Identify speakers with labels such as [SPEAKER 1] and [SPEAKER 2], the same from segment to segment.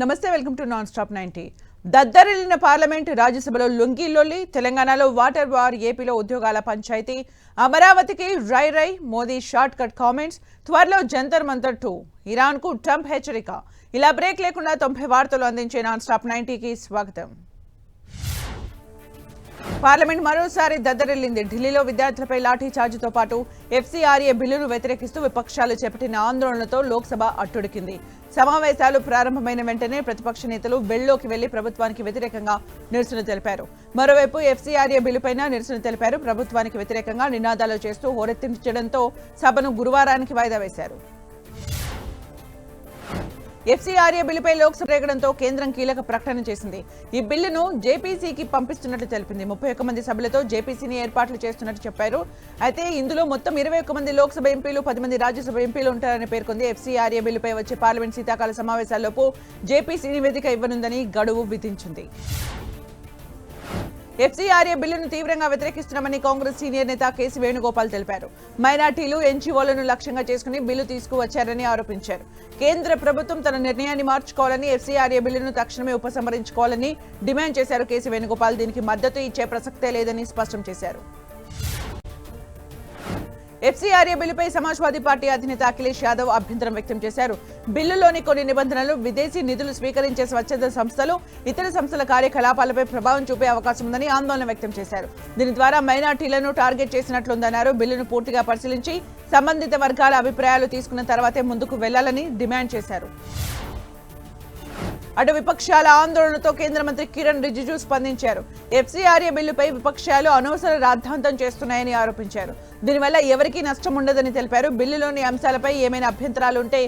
[SPEAKER 1] నమస్తే welcome to non stop 90. దద్దరిల్లిన parliament, రాజ్యసభలో లుంగీలొల్లి, తెలంగాణలో వాటర్ వార్, ఏపీలో ఉద్యోగాల పంచాయతీ, అమరావతికి రై రై, మోదీ షార్ట్ కట్ కామెంట్స్, త్వరలో జంతర్ మంతర్ 2, ఇరాన్కు ట్రంప్ హెచ్చరిక. ఇలా బ్రేక్ లేకుండా 90 వార్తలు అందించే నాన్ స్టాప్ 90కి స్వాగతం. పార్లమెంట్ మరోసారి దద్దరిల్లింది. ఢిల్లీలో విద్యార్థులపై లాఠీ చార్జితో పాటు ఎఫ్సీఆర్ఏ బిల్లును వ్యతిరేకిస్తూ విపక్షాలు చేపట్టిన ఆందోళనలతో లోక్సభ అట్టుడికింది. సమావేశాలు ప్రారంభమైన వెంటనే ప్రతిపక్ష నేతలు వెళ్లోకి వెళ్లి ప్రభుత్వానికి వ్యతిరేకంగా నిరసన తెలిపారు. మరోవైపు ఎఫ్సీఆర్ఏ బిల్లుపైన నిరసన తెలిపారు. ప్రభుత్వానికి వ్యతిరేకంగా నినాదాలు చేస్తూ హోరెత్తించడంతో సభను గురువారానికి వాయిదా వేశారు. ఎఫ్సీఆర్ఏ బిల్లుపై లోక్సభ రేగడంతో కేంద్రం కీలక ప్రకటన చేసింది. ఈ బిల్లును జేపీసీకి పంపిస్తున్నట్లు తెలిపింది. 31 మంది సభ్యులతో జేపీసీని ఏర్పాట్లు చేస్తున్నట్టు చెప్పారు. అయితే ఇందులో మొత్తం 21 మంది లోక్సభ ఎంపీలు, 10 మంది రాజ్యసభ ఎంపీలు ఉంటారని పేర్కొంది. ఎఫ్సీఆర్ఏ బిల్లుపై వచ్చే పార్లమెంట్ శీతాకాల సమావేశాల్లోపు జేపీసీ నివేదిక ఇవ్వనుందని గడువు విధించింది. ఎఫ్సీఆర్ఏ బిల్లును తీవ్రంగా వ్యతిరేకిస్తున్నామని కాంగ్రెస్ సీనియర్ నేత కేసీ వేణుగోపాల్ తెలిపారు. మైనార్టీలు, ఎన్జీఓలను లక్ష్యంగా చేసుకుని బిల్లు తీసుకువచ్చారని ఆరోపించారు. కేంద్ర ప్రభుత్వం తన నిర్ణయాన్ని మార్చుకోవాలని, ఎఫ్సీఆర్ఏ బిల్లును తక్షణమే ఉపసంహరించుకోవాలని డిమాండ్ చేశారు కేసీ వేణుగోపాల్. దీనికి మద్దతు ఇచ్చే ప్రసక్తే లేదని స్పష్టం చేశారు. ఎఫ్సీఆర్ఏ బిల్లుపై సమాజ్వాదీ పార్టీ అధినేత అఖిలేష్ యాదవ్ అభ్యంతరం వ్యక్తం చేశారు. బిల్లులోని కొన్ని నిబంధనలు విదేశీ నిధులు స్వీకరించే స్వచ్ఛంద సంస్థలు, ఇతర సంస్థల కార్యకలాపాలపై ప్రభావం చూపే అవకాశం ఉందని ఆందోళన వ్యక్తం చేశారు. దీని ద్వారా మైనార్టీలను టార్గెట్ చేసినట్లుందన్నారు. బిల్లును పూర్తిగా పరిశీలించి సంబంధిత వర్గాల అభిప్రాయాలు తీసుకున్న తర్వాతే ముందుకు వెళ్లాలని డిమాండ్ చేశారు. అటు విపక్షాల ఆందోళనతో కేంద్ర మంత్రి కిరణ్ రిజిజు స్పందించారు. ఎఫ్సీఆర్ఏ బిల్లుపై విపక్షాలు అనవసర రాద్ధాంతం చేస్తున్నాయని ఆరోపించారు. దీనివల్ల ఎవరికీ నష్టం ఉండదని తెలిపారు. బిల్లులోని అంశాలపై ఏమైనా అభ్యంతరాలు ఉంటే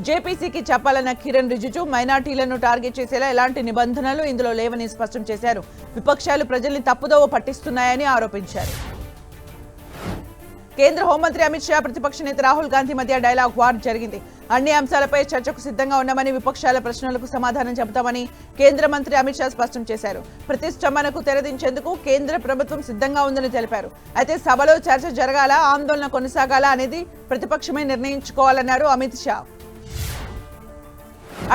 [SPEAKER 1] జేపీసీకి చెప్పాలన్న కిరణ్ రిజిజు మైనార్టీలను టార్గెట్ చేసేలా ఎలాంటి నిబంధనలు ఇందులో లేవని స్పష్టం చేశారు. విపక్షాలు ప్రజల్ని తప్పుదోవ పట్టిస్తున్నాయని ఆరోపించారు. కేంద్ర హోంమంత్రి అమిత్ షా, ప్రతిపక్ష నేత రాహుల్ గాంధీ మధ్య డైలాగ్ వార్ జరిగింది. అన్ని అంశాలపై చర్చకు సిద్ధంగా ఉన్నామని, విపక్షాల ప్రశ్నలకు సమాధానం చెబుతామని కేంద్ర మంత్రి అమిత్ షా స్పష్టం చేశారు. ప్రతిష్టంభనకు తెరదించేందుకు కేంద్ర ప్రభుత్వం సిద్ధంగా ఉందని తెలిపారు. అయితే సభలో చర్చ జరగాలా, ఆందోళన కొనసాగాలా అనేది ప్రతిపక్షమే నిర్ణయించుకోవాలన్నారు అమిత్ షా.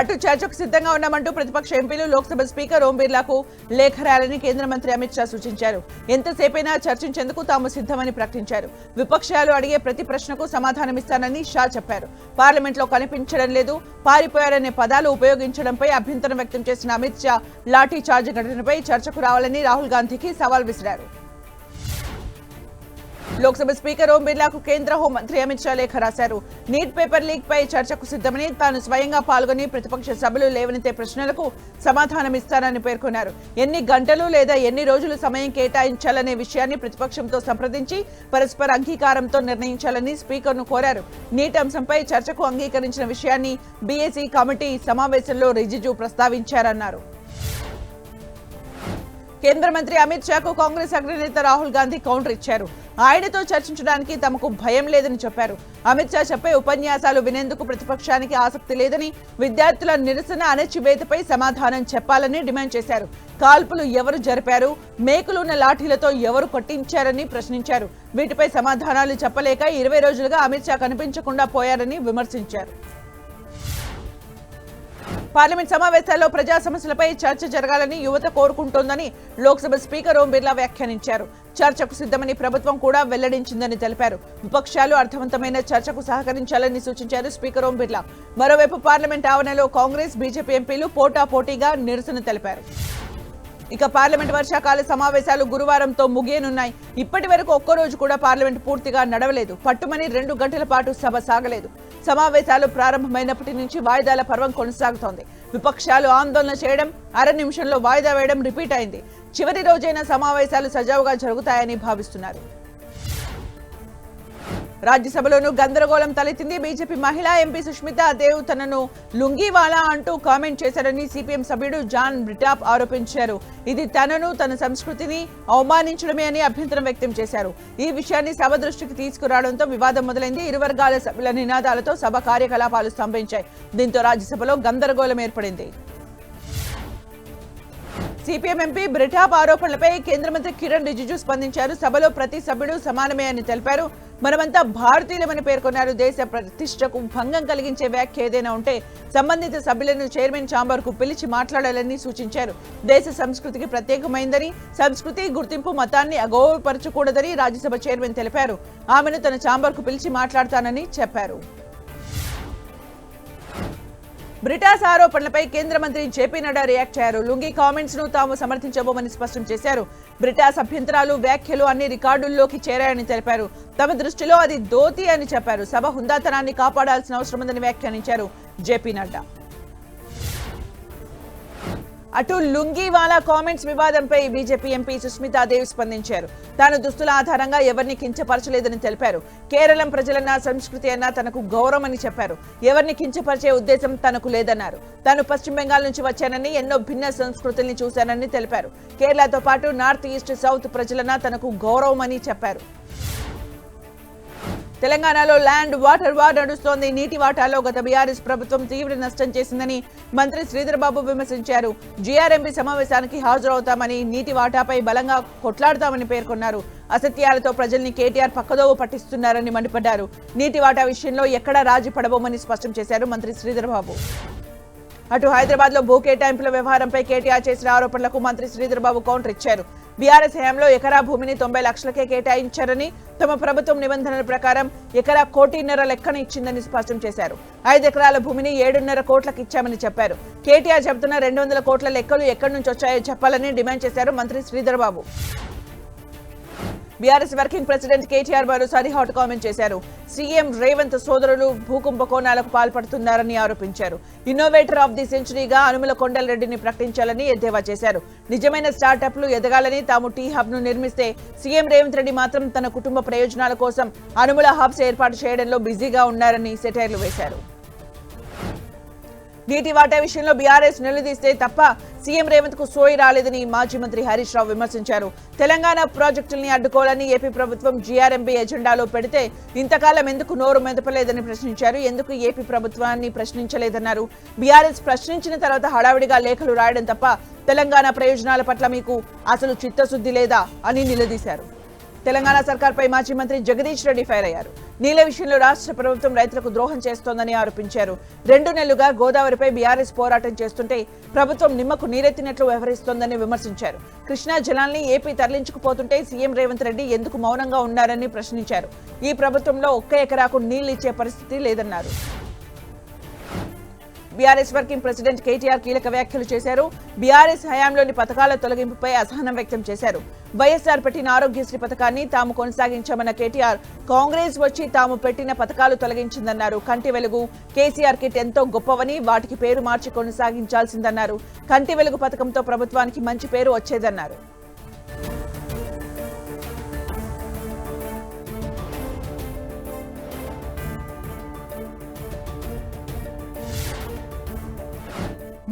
[SPEAKER 1] అటు చర్చకు సిద్ధంగా ఉన్నామంటూ ప్రతిపక్ష ఎంపీలు లోక్సభ స్పీకర్ ఓం బిర్లాకు లేఖ రాయాలని కేంద్ర మంత్రి అమిత్ షా సూచించారు. ఎంతసేపైనా చర్చించేందుకు తాము సిద్ధమని ప్రకటించారు. విపక్షాలు అడిగే ప్రతి ప్రశ్నకు సమాధానమిస్తానని షా చెప్పారు. పార్లమెంట్లో కనిపించడం లేదు, పారిపోయారనే పదాలు ఉపయోగించడంపై అభ్యంతరం వ్యక్తం చేసిన అమిత్ షా లాఠీ చార్జ్ ఘటనపై చర్చకు రావాలని రాహుల్ గాంధీకి సవాల్ విసిరారు. లోక్సభ స్పీకర్ ఓం బిర్లాకు కేంద్ర హోంమంత్రి అమిత్ షా లేఖ రాశారు. నీట్ పేపర్ లీక్ పై చర్చకు సిద్ధమని, తాను స్వయంగా పాల్గొని ప్రతిపక్ష సభ్యులు లేవనెత్తే ప్రశ్నలకు సమాధానమిస్తానని పేర్కొన్నారు. ఎన్ని గంటలు లేదా ఎన్ని రోజులు సమయం కేటాయించాలనే విషయాన్ని ప్రతిపక్షంతో సంప్రదించి పరస్పర అంగీకారంతో నిర్ణయించాలని స్పీకర్ను కోరారు. నీట్ అంశంపై చర్చకు అంగీకరించిన విషయాన్ని బీఏసీ కమిటీ సమావేశంలో రిజిజు ప్రస్తావించారన్నారు. కేంద్ర మంత్రి అమిత్ షాకు కాంగ్రెస్ అగ్రనేత రాహుల్ గాంధీ కౌంటర్ ఇచ్చారు. ఆయనతో చర్చించడానికి తమకు భయం లేదని చెప్పారు. అమిత్ షా చెప్పే ఉపన్యాసాలు వినేందుకు ప్రతిపక్షానికి ఆసక్తి లేదని, విద్యార్థుల నిరసన అణచివేతపై సమాధానం చెప్పాలని డిమాండ్ చేశారు. కాల్పులు ఎవరు జరిపారు, మేకులున్న లాఠీలతో ఎవరు కొట్టించారని ప్రశ్నించారు. వీటిపై సమాధానాలు చెప్పలేక 20 రోజులుగా అమిత్ షా కనిపించకుండా పోయారని విమర్శించారు. పార్లమెంట్ సమావేశాల్లో ప్రజా సమస్యలపై చర్చ జరగాలని యువత కోరుకుంటోందని లోక్సభ స్పీకర్ ఓం బిర్లా వ్యాఖ్యానించారు. చర్చకు సిద్ధమని ప్రభుత్వం కూడా వెల్లడించిందని తెలిపారు. విపక్షాలు అర్థవంతమైన చర్చకు సహకరించాలని సూచించారు స్పీకర్ ఓం బిర్లా. మరోవైపు పార్లమెంట్ ఆవరణలో కాంగ్రెస్, బీజేపీ ఎంపీలు పోటాపోటీగా నిరసన తెలిపారు. ఇక పార్లమెంట్ వర్షాకాల సమావేశాలు గురువారంతో ముగియనున్నాయి. ఇప్పటి వరకు ఒక్కరోజు కూడా పార్లమెంట్ పూర్తిగా నడవలేదు. పట్టుమని 2 గంటల పాటు సభ సాగలేదు. సమావేశాలు ప్రారంభమైనప్పటి నుంచి వాయిదాల పర్వం కొనసాగుతోంది. విపక్షాలు ఆందోళన చేయడం, అర నిమిషంలో వాయిదా వేయడం రిపీట్ అయింది. చివరి రోజైన సమావేశాలు సజావుగా జరుగుతాయని భావిస్తున్నారు. రాజ్యసభలోనూ గందరగోళం తలెత్తింది. బీజేపీ మహిళా ఎంపీ సుష్మితా దేవ్ తనను లుంగీవాలా అంటూ కామెంట్ చేశారని సిపిఎం సభ్యుడు జాన్ బ్రిటాప్ ఆరోపించారు. ఇది తనను, తన సంస్కృతిని అవమానించడమే అని అభ్యంతరం వ్యక్తం చేశారు. ఈ విషయాన్ని సభ దృష్టికి తీసుకురావడంతో వివాదం మొదలైంది. ఇరు వర్గాల సభ్యుల నినాదాలతో సభ కార్యకలాపాలు స్తంభించాయి. దీంతో రాజ్యసభలో గందరగోళం ఏర్పడింది. సిపిఎం ఎంపీ బ్రిటాప్ ఆరోపణలపై కేంద్ర మంత్రి కిరణ్ రిజిజు స్పందించారు. సభలో ప్రతి సభ్యుడు సమానమే అని తెలిపారు. మనమంతా భారతీయులమని పేర్కొన్నారు. దేశ ప్రతిష్టకు భంగం కలిగించే వ్యాఖ్య ఏదైనా ఉంటే సంబంధిత సభ్యులను చైర్మన్ ఛాంబర్ కు పిలిచి మాట్లాడాలని సూచించారు. దేశ సంస్కృతికి ప్రత్యేకమైందని, సంస్కృతి గుర్తింపు మతాన్ని అగౌరవపరచకూడదని రాజ్యసభ చైర్మన్ తెలిపారు. ఆమెను తన ఛాంబర్ కు పిలిచి మాట్లాడతానని చెప్పారు. బ్రిటాస్ ఆరోపణలపై కేంద్ర మంత్రి జేపీ నడ్డా రియాక్ట్ అయ్యారు. లుంగి కామెంట్స్ ను తాము సమర్థించబోమని స్పష్టం చేశారు. బ్రిటాస్ అభ్యంతరాలు, వ్యాఖ్యలు అన్ని రికార్డుల్లోకి చేరాయని తెలిపారు. తమ దృష్టిలో అది దోతి అని చెప్పారు. సభ హుందాతనాన్ని కాపాడాల్సిన అవసరం ఉందని వ్యాఖ్యానించారు జేపీ నడ్డా. అటు లుంగీవాలా కామెంట్స్ వివాదంపై బీజేపీ ఎంపీ సుస్మితా దేవ్ స్పందించారు. తాను దుస్తుల ఆధారంగా ఎవరిని కించపరచలేదని తెలిపారు. కేరళం ప్రజలన్న, సంస్కృతి అన్న తనకు గౌరవమని చెప్పారు. ఎవరిని కించపరిచే ఉద్దేశం తనకు లేదన్నారు. తాను పశ్చిమ బెంగాల్ నుంచి వచ్చానని, ఎన్నో భిన్న సంస్కృతుల్ని చూశానని తెలిపారు. కేరళతో పాటు నార్త్ ఈస్ట్, సౌత్ ప్రజలన్న తనకు గౌరవమని చెప్పారు. తెలంగాణలో ల్యాండ్ వాటర్ వార్ నడుస్తోంది. నీటి వాటాలో గత బీఆర్ఎస్ ప్రభుత్వం తీవ్ర నష్టం చేసిందని మంత్రి శ్రీధర్ బాబు విమర్శించారు. జీఆర్ఎంపీ సమావేశానికి హాజరవుతామని, నీటి వాటాపై బలంగా కొట్లాడతామని పేర్కొన్నారు. అసత్యాలతో ప్రజల్ని కేటీఆర్ పక్కదోవ పట్టిస్తున్నారని మండిపడ్డారు. నీటి వాటా విషయంలో ఎక్కడా రాజీ పడబోమని స్పష్టం చేశారు మంత్రి శ్రీధర్ బాబు. అటు హైదరాబాద్ లో భూ కేటాయింపుల వ్యవహారంపై కేటీఆర్ చేసిన ఆరోపణలకు మంత్రి శ్రీధర్ బాబు కౌంటర్ ఇచ్చారు. బీఆర్ఎస్ హయాంలో ఎకరా భూమిని 90 లక్షలకే కేటాయించారని, తమ ప్రభుత్వం నిబంధనల ప్రకారం ఎకరా 1.5 కోటి లెక్కన ఇచ్చిందని స్పష్టం చేశారు. 5 ఎకరాల భూమిని 7.5 కోట్లకు ఇచ్చామని చెప్పారు. కేటీఆర్ చెబుతున్న 200 కోట్ల లెక్కలు ఎక్కడి నుంచి వచ్చాయో చెప్పాలని డిమాండ్ చేశారు మంత్రి Sridhar Babu. BRS working president KTR మరోసారి హాట్ కామెంట్ చేశారు. సీఎం రేవంత్ సోదరులు భూకుంభకోణాలకు పాల్పడుతున్నారని ఆరోపించారు. ఇన్నోవేటర్ ఆఫ్ ది సెంచరీగా అనుముల కొండలరెడ్డిని ప్రకటించాలని ఎద్దేవా చేశారు. నిజమైన స్టార్టప్లు ఎదగాలని తాము టీ హబ్ ను నిర్మిస్తే సీఎం రేవంత్ రెడ్డి మాత్రం తన కుటుంబ ప్రయోజనాల కోసం అనుముల హబ్స్ ఏర్పాటు చేయడంలో బిజీగా ఉన్నారని సెటైర్లు వేశారు. నీటి వాటా విషయంలో బీఆర్ఎస్ నిలదీస్తే తప్ప సీఎం రేవంత్ కు సోయి రాలేదని మాజీ మంత్రి హరీష్ రావు విమర్శించారు. తెలంగాణ ప్రాజెక్టుల్ని అడ్డుకోవాలని ఏపీ ప్రభుత్వం జీఆర్ఎంబీ ఎజెండాలో పెడితే ఇంతకాలం ఎందుకు నోరు మెదపలేదని ప్రశ్నించారు. ఎందుకు ఏపీ ప్రభుత్వాన్ని ప్రశ్నించలేదన్నారు. బీఆర్ఎస్ ప్రశ్నించిన తర్వాత హడావిడిగా లేఖలు రాయడం తప్ప తెలంగాణ ప్రయోజనాల పట్ల మీకు అసలు చిత్తశుద్ధి లేదా అని నిలదీశారు. తెలంగాణ సర్కార్పై మాజీ మంత్రి జగదీష్ రెడ్డి ఫైర్ అయ్యారు. నీళ్ల విషయంలో రాష్ట్ర ప్రభుత్వం రైతులకు ద్రోహం చేస్తోందని ఆరోపించారు. 2 నెలలుగా గోదావరిపై బీఆర్ఎస్ పోరాటం చేస్తుంటే ప్రభుత్వం నిమ్మకు నీరెత్తినట్లు వ్యవహరిస్తోందని విమర్శించారు. కృష్ణా జలాల్ని ఏపీ తరలించుకుపోతుంటే సీఎం రేవంత్ రెడ్డి ఎందుకు మౌనంగా ఉన్నారని ప్రశ్నించారు. ఈ ప్రభుత్వంలో 1 ఎకరాకు నీళ్లు ఇచ్చే పరిస్థితి లేదన్నారు. బీఆర్ఎస్ వర్కింగ్ ప్రెసిడెంట్ కేటీఆర్ కీలక వ్యాఖ్యలు చేశారు. బీఆర్ఎస్ హయాంలోని పథకాల తొలగింపుపై అసహనం వ్యక్తం చేశారు. వైఎస్ఆర్ పెట్టిన ఆరోగ్యశ్రీ పథకాన్ని తాము కొనసాగించామన్న కేటీఆర్, కాంగ్రెస్ వచ్చి తాము పెట్టిన పథకాలు తొలగించిందన్నారు. కంటి వెలుగు, కేసీఆర్ కిట్ ఎంతో గొప్పవని వాటికి పేరు మార్చి కొనసాగించాల్సిందన్నారు. కంటి వెలుగు పథకంతో ప్రభుత్వానికి మంచి పేరు వచ్చేదన్నారు.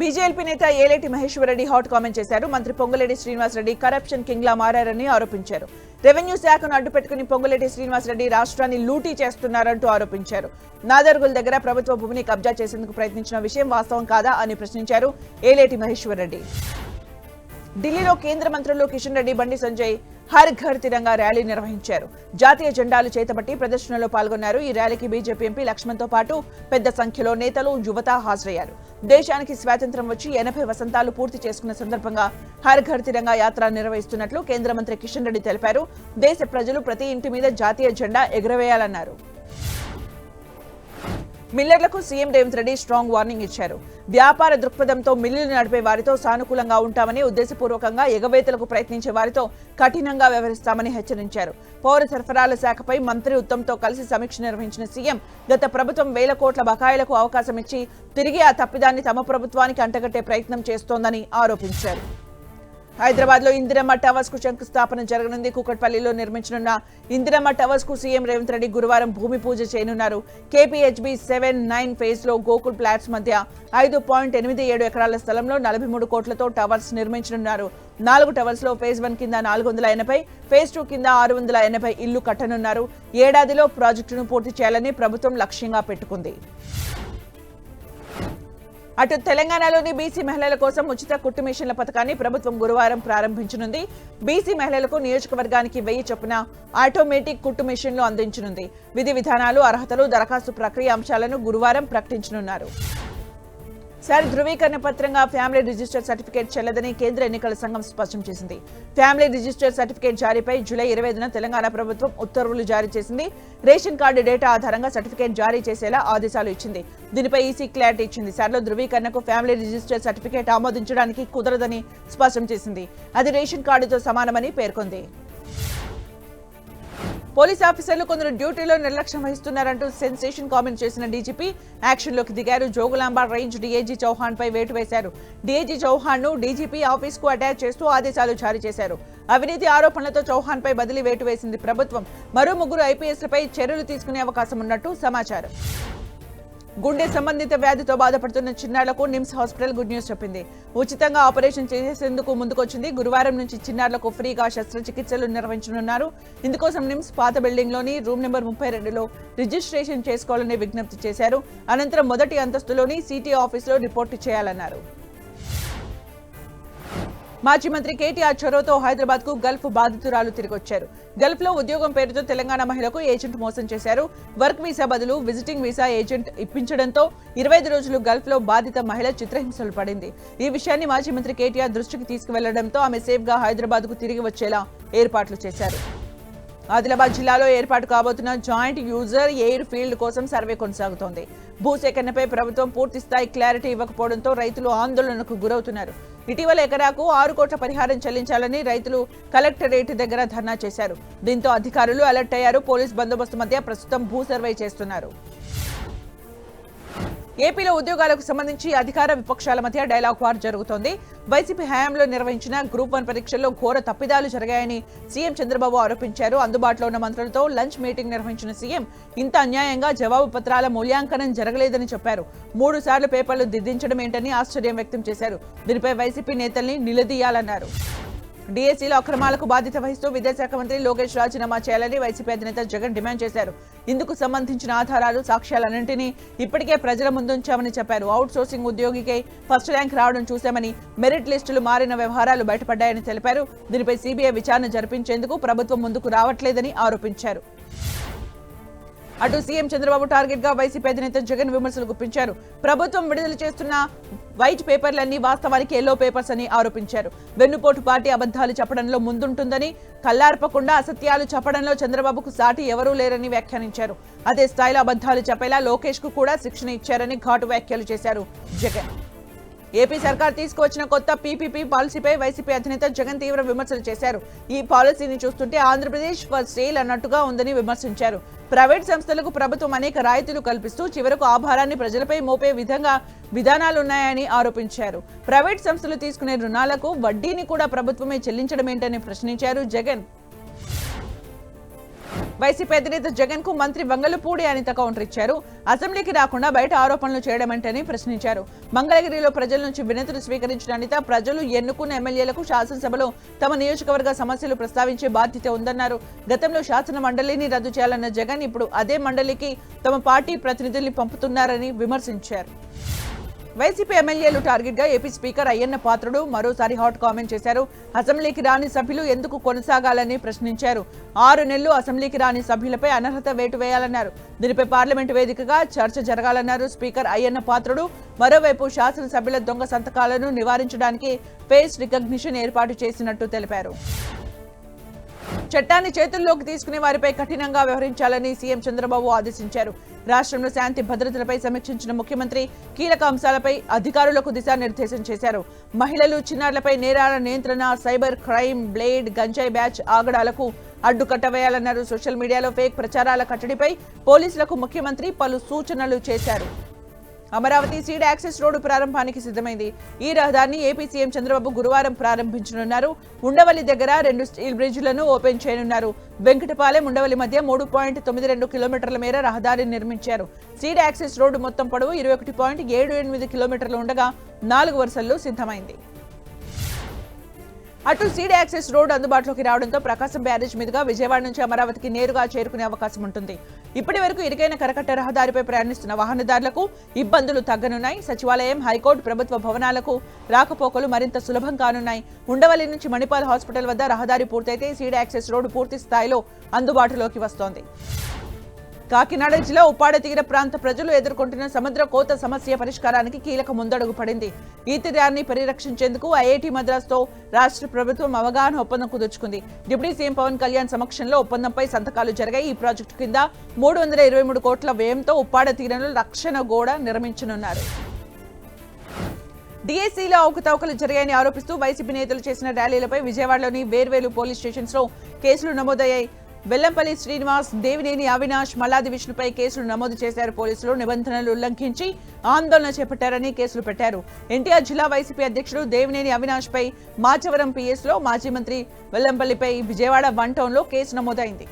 [SPEAKER 1] బీజేపీ నేత ఏలేటి మహేశ్వర్ రెడ్డి హాట్ కామెంట్ చేశారు. మంత్రి పొంగులేటి శ్రీనివాసరెడ్డి కరప్షన్ కింగ్ లా మారారని ఆరోపించారు. రెవెన్యూ శాఖను అడ్డుపెట్టుకుని పొంగులేటి శ్రీనివాసరెడ్డి రాష్ట్రాన్ని లూటీ చేస్తున్నారంటూ ఆరోపించారు. నాదర్గుల్ దగ్గర ప్రభుత్వ భూమిని కబ్జా చేసేందుకు ప్రయత్నించిన విషయం వాస్తవం కాదా అని ప్రశ్నించారు ఏలేటి మహేశ్వర్ రెడ్డి. ఢిల్లీలో కేంద్ర మంత్రులు కిషన్ రెడ్డి, బండి సంజయ్ హర్ ఘర్ తిరంగా ర్యాలీ నిర్వహించారు. జాతీయ జెండాలు చేతబట్టి ప్రదర్శనలో పాల్గొన్నారు. ఈ ర్యాలీకి బీజేపీ ఎంపీ లక్ష్మణ్తో పాటు పెద్ద సంఖ్యలో నేతలు, యువత హాజరయ్యారు. దేశానికి స్వాతంత్ర్యం వచ్చి 80 వసంతాలు పూర్తి చేసుకున్న సందర్భంగా హర్ ఘర్ తిరంగా యాత్ర నిర్వహిస్తున్నట్లు కేంద్ర మంత్రి కిషన్ రెడ్డి తెలిపారు. దేశ ప్రజలు ప్రతి ఇంటి మీద జాతీయ జెండా ఎగురవేయాలన్నారు. మిల్లర్లకు CM Revanth Reddy strong warning ఇచ్చారు. వ్యాపార దృక్పథంతో మిల్లులు నడిపే వారితో సానుకూలంగా ఉంటామని, ఉద్దేశపూర్వకంగా ఎగవేతలకు ప్రయత్నించే వారితో కఠినంగా వ్యవహరిస్తామని హెచ్చరించారు. పౌర సరఫరాల శాఖపై మంత్రి ఉత్తమ్తో కలిసి సమీక్ష నిర్వహించిన సీఎం గత ప్రభుత్వం 1000 కోట్ల బకాయిలకు అవకాశం ఇచ్చి తిరిగి ఆ తప్పిదాన్ని తమ ప్రభుత్వానికి అంటగట్టే ప్రయత్నం చేస్తోందని ఆరోపించారు. హైదరాబాద్ లో ఇందిరమ్మ టవర్స్ కు శంకుస్థాపన జరగనుంది. కూకట్పల్లిలో నిర్మించనున్న ఇందిరమ్మ టవర్స్ కు సీఎం రేవంత్ రెడ్డి గురువారం భూమి పూజ చేయనున్నారు. KPHB 7-9 ఫేజ్ లో గోకుల్ ఫ్లాట్స్ మధ్య 5.87 ఎకరాల స్థలంలో 43 కోట్లతో టవర్స్ నిర్మించనున్నారు. 4 టవర్స్ లో ఫేజ్ 1 కింద 480, ఫేజ్ 2 కింద 680 ఇళ్లు కట్టనున్నారు. ఏడాదిలో ప్రాజెక్టును పూర్తి చేయాలని ప్రభుత్వం లక్ష్యంగా పెట్టుకుంది. అటు తెలంగాణలోని బీసీ మహిళల కోసం ఉచిత కుట్టు మిషన్ల పథకాన్ని ప్రభుత్వం గురువారం ప్రారంభించనుంది. బీసీ మహిళలకు నియోజకవర్గానికి 1000 చొప్పున ఆటోమేటిక్ కుట్టు మిషన్లు అందించనుంది. విధి విధానాలు, అర్హతలు, దరఖాస్తు ప్రక్రియ అంశాలను గురువారం ప్రకటించనున్నారు. సార్ ధృవీకరణ పత్రంగా ఫ్యామిలీ రిజిస్టర్ సర్టిఫికేట్ చెల్లదని కేంద్ర ఎన్నికల సంఘం స్పష్టం చేసింది. ఫ్యామిలీ రిజిస్టర్ సర్టిఫికేట్ జారీపై జూలై 25న తెలంగాణ ప్రభుత్వం ఉత్తర్వులు జారీ చేసింది. రేషన్ కార్డు డేటా ఆధారంగా సర్టిఫికేట్ జారీ చేసేలా ఆదేశాలు ఇచ్చింది. దీనిపై ఈసీ క్లారిటీ ఇచ్చింది. సార్లో ధృవీకరణకు ఫ్యామిలీ రిజిస్టర్ సర్టిఫికేట్ ఆమోదించడానికి కుదరదని స్పష్టం చేసింది. అది రేషన్ కార్డుతో సమానమని పేర్కొంది. పోలీస్ ఆఫీసర్లు కొందరు డ్యూటీలో నిర్లక్ష్యం వహిస్తున్నారంటూ సెన్సేషన్ కామెంట్ చేసిన డీజీపీ యాక్షన్లోకి దిగారు. జోగులాంబ రేంజ్ డీఐజీ చౌహాన్ పై వేటు వేశారు. డీఐజీ చౌహాన్ ను డీజీపీ ఆఫీస్ కు అటాచ్ చేస్తూ ఆదేశాలు జారీ చేశారు. అవినీతి ఆరోపణలతో చౌహాన్ పై బదిలీ వేటు వేసింది ప్రభుత్వం. మరో 3 ఐపీఎస్లపై చర్యలు తీసుకునే అవకాశం ఉన్నట్టు సమాచారం. గుండె సంబంధిత వ్యాధితో బాధపడుతున్న చిన్నారులకు నిమ్స్ హాస్పిటల్ గుడ్ న్యూస్ చెప్పింది. ఉచితంగా ఆపరేషన్ చేసేందుకు ముందుకొచ్చింది. గురువారం నుంచి చిన్నారులకు ఫ్రీగా శస్త్రచికిత్సలు నిర్వహించనున్నారు. ఇందుకోసం నిమ్స్ పాత బిల్డింగ్ లోని రూమ్ నెంబర్ 32లో రిజిస్ట్రేషన్ చేసుకోవాలని విజ్ఞప్తి చేశారు. అనంతరం మొదటి అంతస్తులోని సిటీ ఆఫీసులో రిపోర్టు చేయాలన్నారు. మాజీ మంత్రి కేటీఆర్ చొరవతో హైదరాబాద్ కు గల్ఫ్ బాధితురాలు తిరిగొచ్చారు. గల్ఫ్ లో ఉద్యోగం పేరుతో తెలంగాణ మహిళకు ఏజెంట్ మోసం చేశారు. వర్క్ వీసా బదులు విజిటింగ్ వీసా ఏజెంట్ ఇప్పించడంతో 25 రోజులు గల్ఫ్ లో బాధిత మహిళ చిత్రహింసలు పడింది. ఈ విషయాన్ని మాజీ మంత్రి కేటీఆర్ దృష్టికి తీసుకువెళ్లడంతో ఆమె సేఫ్ గా హైదరాబాద్ కు తిరిగి వచ్చేలా ఏర్పాట్లు చేశారు. ఆదిలాబాద్ జిల్లాలో ఏర్పాటు కాబోతున్న జాయింట్ యూజర్ ఎయిర్ ఫీల్డ్ కోసం సర్వే కొనసాగుతోంది. భూసేకరణపై ప్రభుత్వం పూర్తి స్థాయి క్లారిటీ ఇవ్వకపోవడంతో రైతులు ఆందోళనకు గురవుతున్నారు. ఇటీవల ఎకరాకు 6 కోట్ల పరిహారం చెల్లించాలని రైతులు కలెక్టరేట్ దగ్గర ధర్నా చేశారు. దీంతో అధికారులు అలర్ట్ అయ్యారు. పోలీస్ బందోబస్తు మధ్య ప్రస్తుతం భూ సర్వే చేస్తున్నారు. ఏపీలో ఉద్యోగాలకు సంబంధించి అధికార విపక్షాల మధ్య డైలాగ్ వార్ జరుగుతోంది. వైసీపీ హయాంలో నిర్వహించిన గ్రూప్ 1 పరీక్షల్లో ఘోర తప్పిదాలు జరిగాయని సీఎం చంద్రబాబు ఆరోపించారు. అందుబాటులో ఉన్న మంత్రులతో లంచ్ మీటింగ్ నిర్వహించిన సీఎం ఇంత అన్యాయంగా జవాబు పత్రాల మూల్యాంకనం జరగలేదని చెప్పారు. 3 సార్లు పేపర్లు దిద్దించడం ఏంటని ఆశ్చర్యం వ్యక్తం చేశారు. దీనిపై వైసీపీ నేతల్ని నిలదీయాలన్నారు. డిఎస్సీలో అక్రమాలకు బాధ్యత వహిస్తూ విద్యాశాఖ మంత్రి లోకేష్ రాజీనామా చేయాలని వైసీపీ అధినేత జగన్ డిమాండ్ చేశారు. ఇందుకు సంబంధించిన ఆధారాలు, సాక్ష్యాలన్నింటినీ ఇప్పటికే ప్రజల ముందుంచామని చెప్పారు. అవుట్ సోర్సింగ్ ఉద్యోగికై ఫస్ట్ ర్యాంక్ రావడం చూశామని, మెరిట్ లిస్టులు మారిన వ్యవహారాలు బయటపడ్డాయని తెలిపారు. దీనిపై సీబీఐ విచారణ జరిపించేందుకు ప్రభుత్వం ముందుకు రావట్లేదని ఆరోపించారు. అటు సీఎం చంద్రబాబు టార్గెట్ గా వైసీపీ అధినేత జగన్ విమర్శలు గుప్పించారు. ప్రభుత్వం విడుదల చేస్తున్న వైట్ పేపర్లన్నీ వాస్తవానికి ఎల్లో పేపర్స్ అని ఆరోపించారు. వెన్నుపోటు పార్టీ అబద్ధాలు చెప్పడంలో ముందుంటుందని, కల్లార్పకుండా అసత్యాలు చెప్పడంలో చంద్రబాబుకు సాటి ఎవరూ లేరని వ్యాఖ్యానించారు. అదే స్థాయిలో అబద్ధాలు చెప్పేలా లోకేష్ కు కూడా శిక్షణ ఇచ్చారని ఘాటు వ్యాఖ్యలు చేశారు జగన్. ఏపీ సర్కార్ తీసుకువచ్చిన కొత్త పీపీపీ పాలసీపై వైసీపీ అధినేత జగన్ తీవ్ర విమర్శలు చేశారు. ఈ పాలసీని చూస్తుంటే ఆంధ్రప్రదేశ్ ఫర్ సేల్ అన్నట్టుగా ఉందని విమర్శించారు. ప్రైవేట్ సంస్థలకు ప్రభుత్వం అనేక రాయితీలు కల్పిస్తూ చివరకు ఆ భారాన్ని ప్రజలపై మోపే విధానాలున్నాయని ఆరోపించారు. ప్రైవేట్ సంస్థలు తీసుకునే రుణాలకు వడ్డీని కూడా ప్రభుత్వమే చెల్లించడం ఏంటని ప్రశ్నించారు జగన్. వైసీపీ అధినేత జగన్ కు మంత్రి వంగలపూడి అనిత కౌంటర్ ఇచ్చారు. అసెంబ్లీకి రాకుండా బయట ఆరోపణలు చేయడమేంటని ప్రశ్నించారు. మంగళగిరిలో ప్రజల నుంచి వినతులు స్వీకరించిన అనిత ప్రజలు ఎన్నుకున్న ఎమ్మెల్యేలకు శాసనసభలో తమ నియోజకవర్గ సమస్యలు ప్రస్తావించే బాధ్యత ఉందన్నారు. గతంలో శాసన మండలిని రద్దు చేయాలన్న జగన్ ఇప్పుడు అదే మండలికి తమ పార్టీ ప్రతినిధుల్ని పంపుతున్నారని విమర్శించారు. వైసీపీ ఎమ్మెల్యేలు టార్గెట్ గా ఏపీ స్పీకర్ అయ్యన్న పాత్రుడు మరోసారి హాట్ కామెంట్ చేశారు. అసెంబ్లీకి రాని సభ్యులు ఎందుకు కొనసాగాలని ప్రశ్నించారు. 6 నెలలు అసెంబ్లీకి రాని సభ్యులపై అనర్హత వేటు వేయాలన్నారు. దీనిపై పార్లమెంటు వేదికగా చర్చ జరగాలన్నారు స్పీకర్ అయ్యన్న పాత్రుడు. మరోవైపు శాసనసభ్యుల దొంగ సంతకాలను నివారించడానికి ఫేస్ రికగ్నిషన్ ఏర్పాటు చేసినట్టు తెలిపారు. చట్టాన్ని చేతుల్లోకి తీసుకునే వారిపై కఠినంగా వ్యవహరించాలని సీఎం చంద్రబాబు ఆదేశించారు. రాష్ట్రంలో శాంతి భద్రతలపై సమీక్షించిన ముఖ్యమంత్రి కీలక అంశాలపై అధికారులకు దిశానిర్దేశం చేశారు. మహిళలు, చిన్నారులపై నేరాల నియంత్రణ, సైబర్ క్రైమ్, బ్లేడ్, గంజాయి బ్యాచ్ ఆగడాలకు అడ్డుకట్ట వేయాలన్నారు. సోషల్ మీడియాలో ఫేక్ ప్రచారాల కట్టడిపై పోలీసులకు ముఖ్యమంత్రి పలు సూచనలు చేశారు. అమరావతి సీడ్ యాక్సెస్ రోడ్డు ప్రారంభానికి సిద్ధమైంది. ఈ రహదారిని ఏపీ సీఎం చంద్రబాబు గురువారం ప్రారంభించనున్నారు. ఉండవల్లి దగ్గర 2 స్టీల్ బ్రిడ్జిలను ఓపెన్ చేయనున్నారు. వెంకటపాలెం, ఉండవల్లి మధ్య 3.92 కిలోమీటర్ల మేర రహదారిని నిర్మించారు. సీడ్ యాక్సెస్ రోడ్డు మొత్తం పొడవు 21.78 కిలోమీటర్లు ఉండగా 4 వరుసల్లో సిద్ధమైంది. అటు సీడ్ యాక్సెస్ రోడ్ అందుబాటులోకి రావడంతో ప్రకాశం బ్యారేజ్ మీదుగా విజయవాడ నుంచి అమరావతికి నేరుగా చేరుకునే అవకాశం ఉంటుంది. ఇప్పటి వరకు ఇరుకైన కరకట్ట రహదారిపై ప్రయాణిస్తున్న వాహనదారులకు ఇబ్బందులు తగ్గనున్నాయి. సచివాలయం, హైకోర్టు, ప్రభుత్వ భవనాలకు రాకపోకలు మరింత సులభం కానున్నాయి. ఉండవల్లి నుంచి మణిపాల్ హాస్పిటల్ వద్ద రహదారి పూర్తయితే సీడ్ యాక్సెస్ రోడ్డు పూర్తి స్థాయిలో అందుబాటులోకి వస్తోంది. కాకినాడ జిల్లా ఉప్పాడ తీర ప్రాంత ప్రజలు ఎదుర్కొంటున్న సముద్ర కోత సమస్య పరిష్కారానికి కీలక ముందడుగు పడింది. ఈ తీరాన్ని పరిరక్షించేందుకు ఐఐటి మద్రాసుతో రాష్ట్ర ప్రభుత్వం అవగాహన ఒప్పందం కుదుర్చుకుంది. డిప్యూటీ సీఎం పవన్ కళ్యాణ్ సమక్షంలో ఒప్పందంపై సంతకాలు జరిగాయి. ఈ ప్రాజెక్టు కింద 323 కోట్ల వ్యయంతో ఉప్పాడ తీరంలో రక్షణ గోడ నిర్మించనున్నారు. డిఎస్సీలో అవకతవకలు జరిగాయని ఆరోపిస్తూ వైసీపీ నేతలు చేసిన ర్యాలీలపై విజయవాడలోని వేర్వేరు పోలీస్ స్టేషన్స్ లో కేసులు నమోదయ్యాయి. వెల్లంపల్లి శ్రీనివాస్, దేవినేని అవినాష్, మల్లాది విష్ణుపై కేసులు నమోదు చేశారు. పోలీసులు నిబంధనలు ఉల్లంఘించి ఆందోళన చేపట్టారని కేసులు పెట్టారు. ఎన్టీఆర్ జిల్లా వైసీపీ అధ్యక్షుడు దేవినేని అవినాష్ పై మాచవరం పిఎస్ లో మాజీ మంత్రి వెల్లంపల్లిపై విజయవాడ 1 టౌన్ లో కేసు నమోదైంది.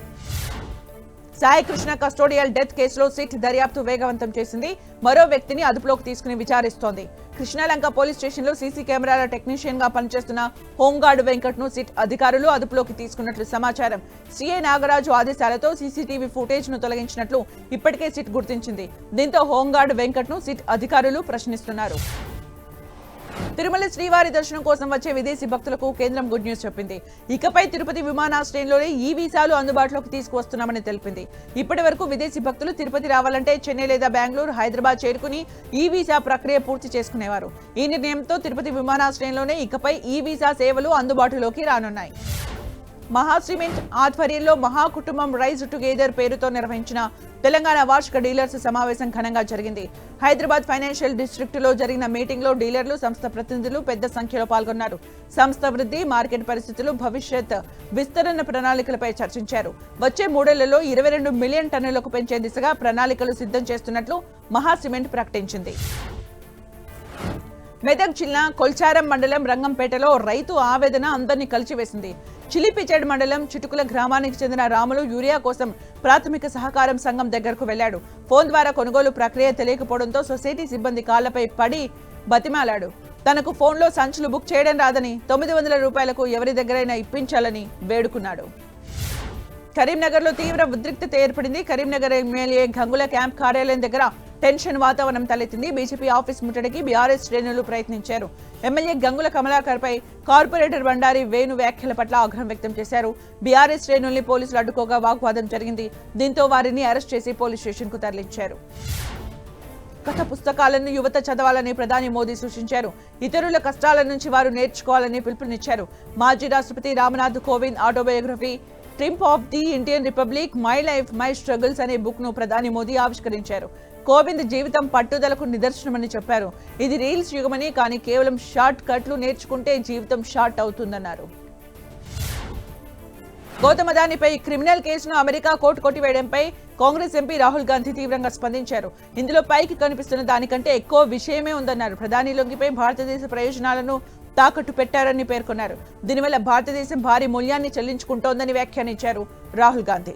[SPEAKER 1] సాయికృష్ణ కస్టోడియల్ డెత్ కేసులో సిట్ దర్యాప్తు వేగవంతం చేసింది. మరో వ్యక్తిని అదుపులోకి తీసుకుని విచారిస్తోంది. కృష్ణాలంక పోలీస్ స్టేషన్ లో సీసీ కెమెరాల టెక్నీషియన్ గా పనిచేస్తున్న హోంగార్డు వెంకట్ ను సిట్ అధికారులు అదుపులోకి తీసుకున్నట్లు సమాచారం. సిఐ నాగరాజు ఆదేశాలతో సీసీటీవీ ఫుటేజ్ ను తొలగించినట్లు ఇప్పటికే సిట్ గుర్తించింది. దీంతో హోంగార్డు వెంకట్ ను సిట్ అధికారులు ప్రశ్నిస్తున్నారు. తిరుమల శ్రీవారి దర్శనం కోసం వచ్చే విదేశీ భక్తులకు కేంద్రం గుడ్ న్యూస్ చెప్పింది. ఇకపై తిరుపతి విమానాశ్రయంలోనే ఈ వీసాలు అందుబాటులోకి తీసుకువస్తున్నామని తెలిపింది. ఇప్పటి వరకు విదేశీ భక్తులు తిరుపతి రావాలంటే చెన్నై లేదా బెంగళూరు, హైదరాబాద్ చేరుకుని ఈ వీసా ప్రక్రియ పూర్తి చేసుకునేవారు. ఈ నిర్ణయంతో తిరుపతి విమానాశ్రయంలోనే ఇకపై ఈ వీసా సేవలు అందుబాటులోకి రానున్నాయి. మహాసిమెంట్ ఆధ్వర్యంలో మహాకుటుంబం రైజ్ టుగెదర్ పేరుతో నిర్వహించిన తెలంగాణ వార్షిక డీలర్స్ సమావేశం ఘనంగా జరిగింది. హైదరాబాద్ ఫైనాన్షియల్ డిస్ట్రిక్ట్ లో జరిగిన మీటింగ్ లో డీలర్లు, సంస్థ ప్రతినిధులు పెద్ద సంఖ్యలో పాల్గొన్నారు. సంస్థ వృద్ధి, మార్కెట్ పరిస్థితులు, భవిష్యత్ విస్తరణ ప్రణాళికలపై చర్చించారు. వచ్చే 3 ఏళ్లలో 22 మిలియన్ టన్నులకు పెంచే దిశగా ప్రణాళికలు సిద్ధం చేస్తున్నట్లు మహాసిమెంట్ ప్రకటించింది. మెదక్ జిల్లా కొల్చారం మండలం రంగంపేటలో రైతు ఆవేదన అందరినీ కలిచివేసింది. చిలిపిచేడ్ మండలం చిటుకుల గ్రామానికి చెందిన రాములు యూరియా కోసం ప్రాథమిక సహకారం సంఘం దగ్గరకు వెళ్లాడు. ఫోన్ ద్వారా కొనుగోలు ప్రక్రియ తెలియకపోవడంతో సొసైటీ సిబ్బంది కాళ్లపై పడి బతిమాలాడు. తనకు ఫోన్లో సంచులు బుక్ చేయడం రాదని, 900 రూపాయలకు ఎవరి దగ్గరైనా ఇప్పించాలని వేడుకున్నాడు. కరీంనగర్ లో తీవ్ర ఉద్రిక్తత ఏర్పడింది. కరీంనగర్ ఎమ్మెల్యే గంగుల క్యాంప్ కార్యాలయం దగ్గర టెన్షన్ వాతావరణం తలెత్తింది. బీజేపీ ఆఫీస్ ముట్టడికి బీఆర్ఎస్ శ్రేణులు ప్రయత్నించారు. ఎమ్మెల్యే గంగుల కమలాకర్ పై కార్పొరేటర్ బండారి వేణు వ్యాఖ్యల పట్ల ఆగ్రహం వ్యక్తం చేశారు. బీఆర్ఎస్ శ్రేణుల్ని పోలీసులు అడ్డుకోగా వాగ్వాదం జరిగింది. దీంతో వారిని అరెస్ట్ చేసి పోలీస్ స్టేషన్ కు తరలించారు. కథ పుస్తకాలను యువత చదవాలని ప్రధాని మోదీ సూచించారు. ఇతరుల కష్టాల నుంచి వారు నేర్చుకోవాలని పిలుపునిచ్చారు. మాజీ రాష్ట్రపతి Ramnath Kovind autobiography ట్రింప్ of the Indian republic, my life my struggles అనే బుక్ ను ప్రధాని మోదీ ఆవిష్కరించారు. కోవింద్ జీవితం పట్టుదలకు నిదర్శనమని చెప్పారు. ఇది రీల్స్ యుగమని, కానీ కేవలం షార్ట్ కట్లు నేర్చుకుంటే జీవితం షార్ట్ అవుతుందన్నారు. గౌతమ్ అదానీపై క్రిమినల్ కేసును అమెరికా కోర్టు కొట్టివేయడంపై కాంగ్రెస్ ఎంపీ రాహుల్ గాంధీ తీవ్రంగా స్పందించారు. ఇందులో పైకి కనిపిస్తున్న దానికంటే ఎక్కువ విషయమే ఉందన్నారు. ప్రధాని లొంగిపై భారతదేశ ప్రయోజనాలను తాకట్టు పెట్టారని పేర్కొన్నారు. దీనివల్ల భారతదేశం భారీ మూల్యాన్ని చెల్లించుకుంటోందని వ్యాఖ్యానించారు రాహుల్ గాంధీ.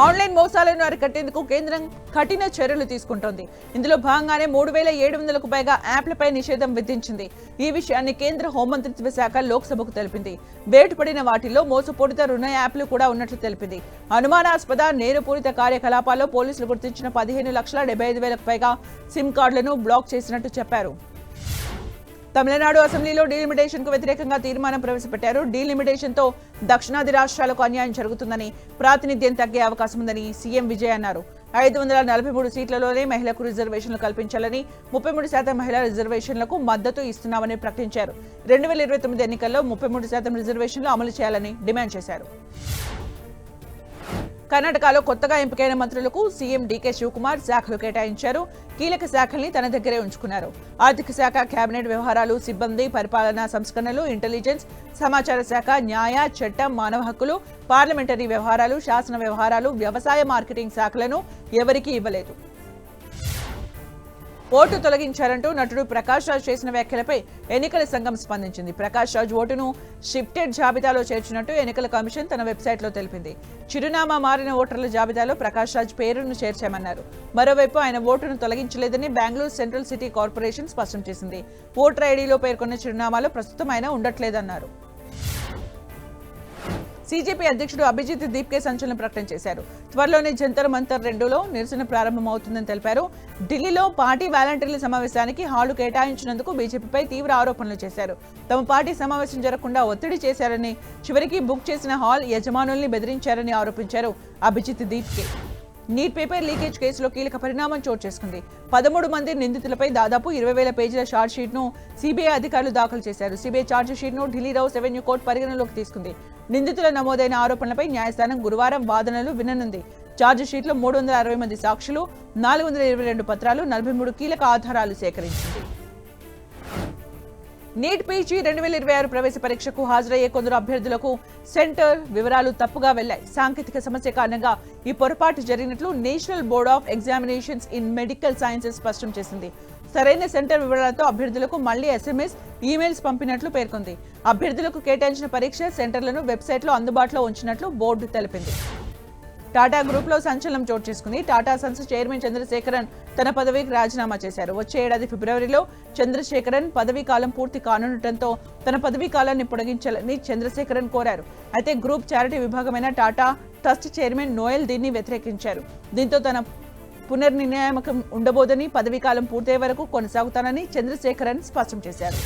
[SPEAKER 1] ఆన్లైన్ మోసాలను అరికట్టేందుకు కేంద్రం కఠిన చర్యలు తీసుకుంటోంది. ఇందులో భాగంగానే 3700కు పైగా యాప్లపై నిషేధం విధించింది. ఈ విషయాన్ని కేంద్ర హోంమంత్రిత్వ శాఖ లోక్సభకు తెలిపింది. వేటుపడిన వాటిల్లో మోసపూరిత రుణ యాప్లు కూడా ఉన్నట్లు తెలిపింది. అనుమానాస్పద నేరపూరిత కార్యకలాపాల్లో పోలీసులు గుర్తించిన 15,75,000కు పైగా సిమ్ కార్డులను బ్లాక్ చేసినట్టు చెప్పారు. తమిళనాడు అసెంబ్లీలో డీలిమిటేషన్ కు వ్యతిరేకంగా తీర్మానం ప్రవేశపెట్టారు. డీలిమిటేషన్ తో దక్షిణాది రాష్ట్రాలకు అన్యాయం జరుగుతుందని, ప్రాతినిధ్యం తగ్గే అవకాశం ఉందని సీఎం విజయ్ అన్నారు. 543 సీట్లలోనే మహిళలకు రిజర్వేషన్లు కల్పించాలని, 33% మహిళా రిజర్వేషన్లకు మద్దతు ఇస్తున్నామని ప్రకటించారు. 2029 ఎన్నికల్లో 33% రిజర్వేషన్లు అమలు చేయాలని డిమాండ్ చేశారు. కర్ణాటకలో కొత్తగా ఎంపికైన మంత్రులకు సీఎం డీకే శివకుమార్ శాఖలు కేటాయించారు. కీలక శాఖల్ని తన దగ్గరే ఉంచుకున్నారు. ఆర్థిక శాఖ, కేబినెట్ వ్యవహారాలు, సిబ్బంది, పరిపాలనా సంస్కరణలు, ఇంటెలిజెన్స్, సమాచార శాఖ, న్యాయ, చట్టం, మానవ హక్కులు, పార్లమెంటరీ వ్యవహారాలు, శాసన వ్యవహారాలు, వ్యవసాయ, మార్కెటింగ్ శాఖలను ఎవరికీ ఇవ్వలేదు. ఓటు తొలగించారంటూ నటుడు ప్రకాష్ రాజ్ చేసిన వ్యాఖ్యలపై ఎన్నికల సంఘం స్పందించింది. ప్రకాష్ రాజ్ ఓటును షిఫ్టెడ్ జాబితాలో చేర్చినట్టు ఎన్నికల కమిషన్ తన వెబ్సైట్లో తెలిపింది. చిరునామా మారిన ఓటర్ల జాబితాలో ప్రకాష్ రాజ్ పేరును చేర్చామన్నారు. మరోవైపు ఆయన ఓటును తొలగించలేదని బెంగళూరు సెంట్రల్ సిటీ కార్పొరేషన్ స్పష్టం చేసింది. ఓటర్ ఐడీలో పేర్కొన్న చిరునామాలో ప్రస్తుతం ఆయన ఉండట్లేదన్నారు. సీజేపీ అధ్యక్షుడు అభిజిత్ దీప్కే సంచలనం ప్రకటన చేశారు. త్వరలోనే జంతర్ మంతర్ 2లో నిరసన ప్రారంభమవుతుందని తెలిపారు. ఢిల్లీలో పార్టీ వాలంటీర్ల సమావేశానికి హాలు కేటాయించినందుకు బీజేపీపై తీవ్ర ఆరోపణలు చేశారు. తమ పార్టీ సమావేశం జరగకుండా ఒత్తిడి చేశారని, చివరికి బుక్ చేసిన హాల్ యజమానుల్ని బెదిరించారని ఆరోపించారు Abhijit Dipke. NEET paper leakage కేసులో కీలక పరిణామం చోటు చేసుకుంది. 13 మంది నిందితులపై దాదాపు 20,000 పేజీల ఛార్జ్ షీట్ ను సీబీఐ అధికారులు దాఖలు చేశారు. సీబీఐ ఛార్జ్ షీట్ ను ఢిల్లీ రౌస్ రెవెన్యూ కోర్టు పరిగణలోకి తీసుకుంది. నిందితుల నమోదైన ఆరోపణలపై న్యాయస్థానం గురువారం వాదనలు విననుంది. ఛార్జ్ షీట్లో 360 మంది సాక్షులు, 422 పత్రాలు, 43 కీలక ఆధారాలు సేకరించింది. నీట్ పీజీ 2026 ప్రవేశ పరీక్షకు హాజరయ్యే కొందరు అభ్యర్థులకు సెంటర్ వివరాలు తప్పుగా వెళ్లాయి. సాంకేతిక సమస్య కారణంగా ఈ పొరపాటు జరిగినట్లు national board of examinations in medical sciences స్పష్టం చేసింది. సరైన సెంటర్ వివరాలతో అభ్యర్థులకు మళ్లీ ఎస్ఎంఎస్, ఈమెయిల్స్ పంపినట్లు పేర్కొంది. అభ్యర్థులకు కేటాయించిన పరీక్ష సెంటర్లను వెబ్సైట్లో అందుబాటులో ఉంచినట్లు బోర్డు తెలిపింది. టాటా గ్రూప్ లో సంచలనం చోటు చేసుకుంది. టాటా సన్స్ చైర్మన్ చంద్రశేఖరన్ తన పదవికి రాజీనామా చేశారు. వచ్చే ఏడాది ఫిబ్రవరిలో చంద్రశేఖరన్ పదవీ కాలం పూర్తి కానుండటంతో తన పదవీ కాలాన్ని పొడిగించాలని చంద్రశేఖరన్ కోరారు. అయితే గ్రూప్ చారిటీ విభాగమైన టాటా ట్రస్ట్ చైర్మన్ నోయల్ దీన్ని వ్యతిరేకించారు. దీంతో తన పునర్నియామకం ఉండబోదని, పదవీ కాలం పూర్తయ్యే వరకు కొనసాగుతానని చంద్రశేఖరన్ స్పష్టం చేశారు.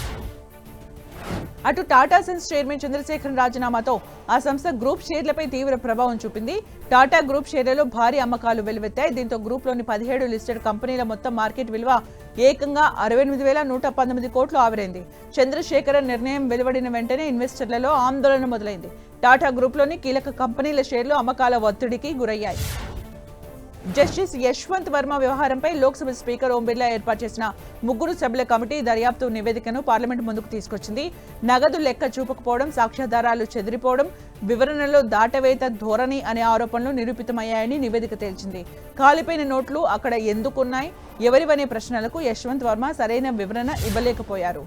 [SPEAKER 1] అటు టాటా సన్స్ చైర్మన్ చంద్రశేఖరన్ రాజీనామాతో ఆ సంస్థ గ్రూప్ షేర్లపై తీవ్ర ప్రభావం చూపింది. టాటా గ్రూప్ షేర్లలో భారీ అమ్మకాలు వెలువెత్తాయి. దీంతో గ్రూప్లోని 17 లిస్టెడ్ కంపెనీల మొత్తం మార్కెట్ విలువ ఏకంగా 68,119 కోట్లు ఆవిరైంది. చంద్రశేఖరన్ నిర్ణయం వెలువడిన వెంటనే ఇన్వెస్టర్లలో ఆందోళన మొదలైంది. టాటా గ్రూప్లోని కీలక కంపెనీల షేర్లు అమ్మకాల ఒత్తిడికి గురయ్యాయి. జస్టిస్ యశ్వంత్ వర్మ వ్యవహారంపై లోక్సభ స్పీకర్ ఓం బిర్లా ఏర్పాటు చేసిన 3 సభ్యుల కమిటీ దర్యాప్తు నివేదికను పార్లమెంట్ ముందుకు తీసుకొచ్చింది. నగదు లెక్క చూపకపోవడం, సాక్ష్యాధారాలు చెదిరిపోవడం, వివరణలో దాటవేత ధోరణి అనే ఆరోపణలు నిరూపితమయ్యాయని నివేదిక తేల్చింది. కాలిపోయిన నోట్లు అక్కడ ఎందుకున్నాయి, ఎవరివనే ప్రశ్నలకు యశ్వంత్ వర్మ సరైన వివరణ ఇవ్వలేకపోయారు.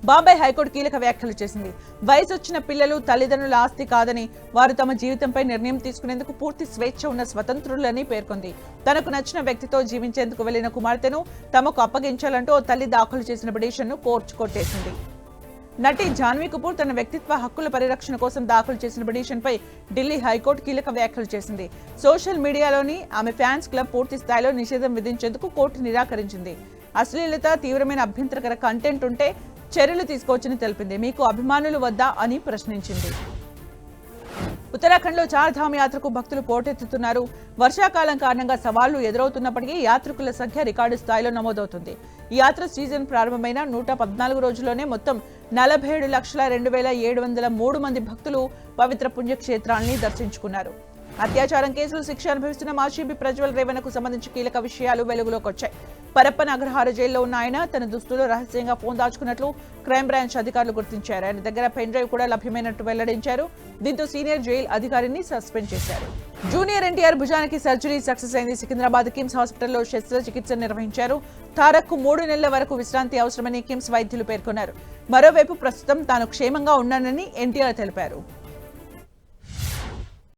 [SPEAKER 1] బాంబే హైకోర్టు కీలక వ్యాఖ్యలు చేసింది. వయసొచ్చిన పిల్లలు తల్లిదండ్రుల ఆస్తి కాదని, వారు తమ జీవితంపై నిర్ణయం తీసుకునేందుకు పూర్తి స్వేచ్ఛ ఉన్న స్వతంత్రులని పేర్కొంది. తనకు నచ్చిన వ్యక్తితో జీవించేందుకు వెళ్లిన కుమార్తెను తమకు అప్పగించాలంటూ ఓ తల్లి దాఖలు చేసిన పిటిషన్ను కోర్టు కొట్టేసింది. నటి జాన్వీ కపూర్ తన వ్యక్తిత్వ హక్కుల పరిరక్షణ కోసం దాఖలు చేసిన పిటిషన్పై ఢిల్లీ హైకోర్టు కీలక వ్యాఖ్యలు చేసింది. సోషల్ మీడియాలోని ఆమె ఫ్యాన్స్ క్లబ్ పూర్తి స్థాయిలో నిషేధం విధించేందుకు కోర్టు నిరాకరించింది. అశ్లీలత, తీవ్రమైన అభ్యంతరకర కంటెంట్ ఉంటే చర్యలు తీసుకోవచ్చని తెలిపింది. మీకు అభిమానులు వద్దా అని ప్రశ్నించింది. ఉత్తరాఖండ్లో చార్ధామ్ యాత్రకు భక్తులు పోటెత్తుతున్నారు. వర్షాకాలం కారణంగా సవాళ్లు ఎదురవుతున్నప్పటికీ యాత్రికుల సంఖ్య రికార్డు స్థాయిలో నమోదవుతుంది. ఈ యాత్ర సీజన్ ప్రారంభమైన 114 రోజుల్లోనే మొత్తం 47,02,703 మంది భక్తులు పవిత్ర పుణ్యక్షేత్రాల్ని దర్శించుకున్నారు. అత్యాచారం కేసులు శిక్ష అనుభవిస్తున్న మాజీ ఎంపీ ప్రజ్వల్ రేవణ్ణకు సంబంధించి కీలక విషయాలు వెలుగులోకి వచ్చాయి. పరప్పన అగ్రహార జైల్లో ఉన్న ఆయన తన దుస్తులో రహస్యంగా ఫోన్ దాచుకున్నట్లు క్రైమ్ బ్రాంచ్ అధికారులు గుర్తించారు. ఆయన దగ్గర పెన్ డ్రైవ్ కూడా లభ్యమైనట్టు వెల్లడించారు. దీంతో సీనియర్ జైలు అధికారిని సస్పెండ్ చేశారు. జూనియర్ ఎన్టీఆర్ భుజానికి సర్జరీ సక్సెస్ అయింది. సికింద్రాబాద్ కిమ్స్ హాస్పిటల్లో శస్త్రచికిత్స నిర్వహించారు. తారక్ కు 3 నెలల వరకు విశ్రాంతి అవసరమని కిమ్స్ వైద్యులు పేర్కొన్నారు. మరోవైపు ప్రస్తుతం తాను క్షేమంగా ఉన్నానని ఎన్టీఆర్ తెలిపారు.